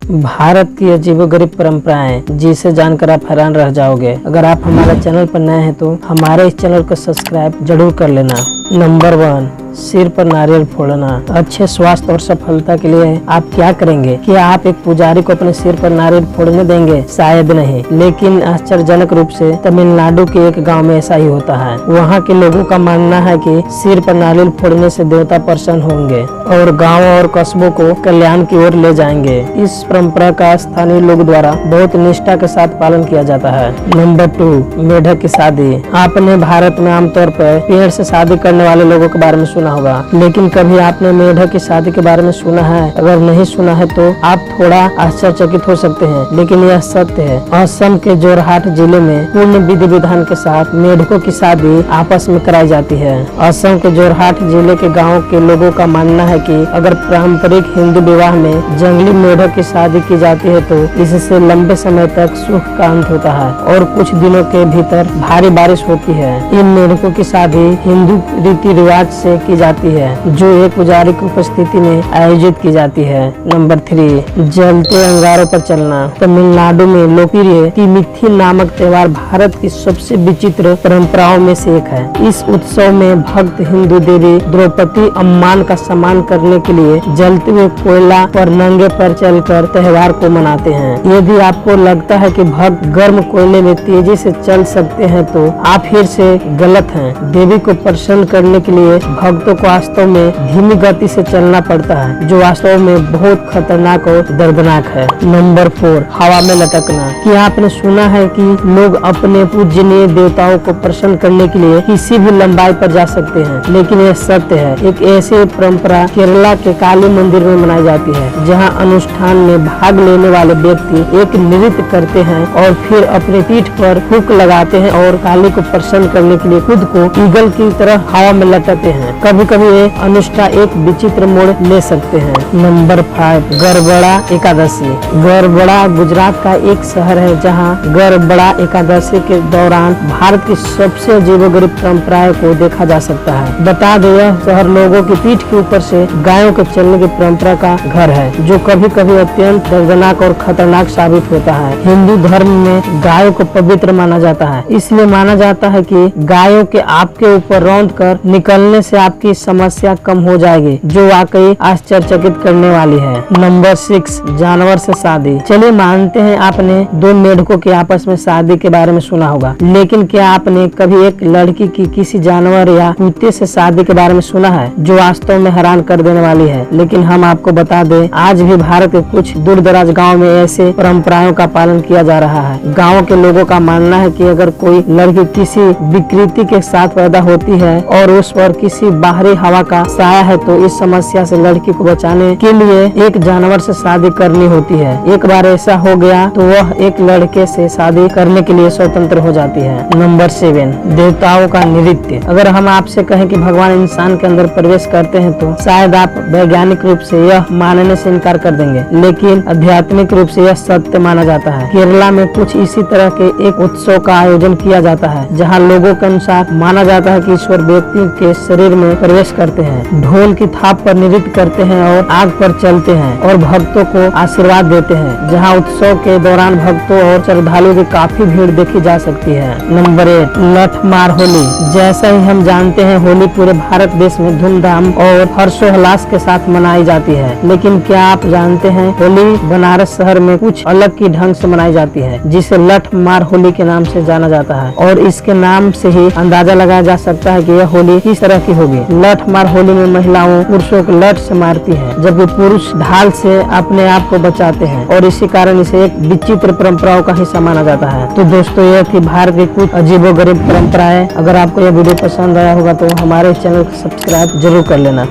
भारत की अजीबोगरीब परंपराएं जिसे जानकर आप हैरान रह जाओगे। अगर आप हमारे चैनल पर नए हैं तो हमारे इस चैनल को सब्सक्राइब जरूर कर लेना। नंबर 1, सिर पर नारियल फोड़ना। अच्छे स्वास्थ्य और सफलता के लिए आप क्या करेंगे? क्या आप एक पुजारी को अपने सिर पर नारियल फोड़ने देंगे? शायद नहीं, लेकिन आश्चर्यजनक रूप से तमिलनाडु के एक गांव में ऐसा ही होता है। वहां के लोगों का मानना है कि सिर पर नारियल फोड़ने से देवता प्रसन्न होंगे और गाँव और कस्बों को कल्याण की ओर ले जाएंगे। इस परंपरा का स्थानीय लोग द्वारा बहुत निष्ठा के साथ पालन किया जाता है। नंबर 2, मेढक की शादी। आपने भारत में आमतौर पर पेड़ से शादी करने वाले लोगों के बारे में सुना होगा, लेकिन कभी आपने मेढक की शादी के बारे में सुना है? अगर नहीं सुना है तो आप थोड़ा आश्चर्यचकित हो सकते हैं, लेकिन यह सत्य है। असम के जोरहाट जिले में पूर्ण विधि विधान के साथ मेढकों की शादी आपस में कराई जाती है। असम के जोरहाट जिले के गाँव के लोगों का मानना है कि अगर पारंपरिक हिंदू विवाह में जंगली मेढक की शादी की जाती है तो इससे लंबे समय तक सुख का अंत होता है और कुछ दिनों के भीतर भारी बारिश होती है। इन मेढकों की शादी हिंदू रीति रिवाज से की जाती है, जो एक पुजारी की उपस्थिति में आयोजित की जाती है। नंबर 3, जलते अंगारों पर चलना। तमिलनाडु में लोकप्रिय तिमिथी नामक त्योहार भारत की सबसे विचित्र परंपराओं में से एक है। इस उत्सव में भक्त हिंदू देवी द्रौपदी अम्मान का सम्मान करने के लिए जलते हुए कोयला पर नंगे पैर चलकर त्योहार को मनाते हैं। यदि आपको लगता है कि भक्त गर्म कोयले में तेजी से चल सकते हैं तो आप फिर से गलत हैं। देवी को प्रसन्न करने के लिए भक्तों को वास्तव में धीमी गति से चलना पड़ता है, जो वास्तव में बहुत खतरनाक और दर्दनाक है। नंबर 4, हवा में लटकना। क्या आपने सुना है कि लोग अपने पूजनीय देवताओं को प्रसन्न करने के लिए किसी भी लंबाई पर जा सकते हैं, लेकिन यह सत्य है। एक ऐसी परंपरा केरला के काली मंदिर में मनाई जाती है, जहां अनुष्ठान में भाग लेने वाले व्यक्ति एक नृत्य करते हैं और फिर अपने पीठ पर हुक लगाते हैं और काली को प्रसन्न करने के लिए खुद को ईगल की तरह हवा में लटकते हैं। कभी कभी ये अनुष्ठान एक विचित्र मोड़ ले सकते हैं। नंबर 5, गरबड़ा एकादशी। गरबड़ा गुजरात का एक शहर है, जहां गरबड़ा एकादशी के दौरान भारत की सबसे अजीबोगरीब परंपराओं को देखा जा सकता है। बता दें, यह शहर लोगों की पीठ के ऊपर से गायों के चलने की परंपरा का घर है, जो कभी कभी अत्यंत दर्दनाक और खतरनाक साबित होता है। हिंदू धर्म में गायों को पवित्र माना जाता है, इसलिए माना जाता है कि गायों के आपके ऊपर रौंद कर निकलने से आपकी समस्या कम हो जाएगी, जो वाकई आश्चर्यचकित करने वाली है। नंबर 6, जानवर से शादी। चलिए मानते हैं आपने दो मेढकों की आपस में शादी के बारे में सुना होगा, लेकिन क्या आपने कभी एक लड़की की किसी जानवर या कुत्ते से शादी के बारे में सुना है, जो वास्तव में हैरान कर देने वाली है? लेकिन हम आपको बता दें, आज भी भारत के कुछ दूर दराज गाँव में ऐसे परंपराओं का पालन किया जा रहा है। गाँव के लोगों का मानना है कि अगर कोई लड़की किसी विकृति के साथ पैदा होती है और उस पर किसी बाहरी हवा का साया है तो इस समस्या से लड़की को बचाने के लिए एक जानवर से शादी करनी होती है। एक बार ऐसा हो गया तो वह एक लड़के से शादी करने के लिए स्वतंत्र हो जाती है। नंबर 7, देवताओं का नृत्य। अगर हम आपसे कहें कि भगवान इंसान के अंदर प्रवेश करते हैं तो शायद आप वैज्ञानिक रूप से यह मानने से इनकार कर देंगे, लेकिन आध्यात्मिक रूप से यह सत्य माना जाता है। केरला में कुछ इसी तरह के एक उत्सव का आयोजन किया जाता है, जहाँ लोगों के अनुसार माना जाता है कि ईश्वर व्यक्ति के शरीर में प्रवेश करते हैं, ढोल की थाप पर नृत्य करते हैं और आग पर चलते हैं और भक्तों को आशीर्वाद देते हैं। जहां उत्सव के दौरान भक्तों और श्रद्धालुओं की काफी भीड़ देखी जा सकती है। नंबर 8, लठमार होली। जैसा ही हम जानते हैं, होली पूरे भारत देश में धूमधाम और हर्षोल्लास के साथ मनाई जाती है, लेकिन क्या आप जानते हैं होली बनारस शहर में कुछ अलग की ढंग से मनाई जाती है, जिसे लठमार होली के नाम से जाना जाता है। और इसके नाम से ही अंदाजा लगाया जा सकता है कि यह होली किस तरह की होगी। लठमार होली में महिलाओं पुरुषों को लठ से मारती है, जबकि पुरुष ढाल से अपने आप को बचाते हैं और इसी कारण इसे एक विचित्र परंपराओं का हिस्सा माना जाता है। तो दोस्तों, यह थी भारत की कुछ अजीबोगरीब परंपराएं। अगर आपको यह वीडियो पसंद आया होगा तो हमारे चैनल को सब्सक्राइब जरूर कर लेना।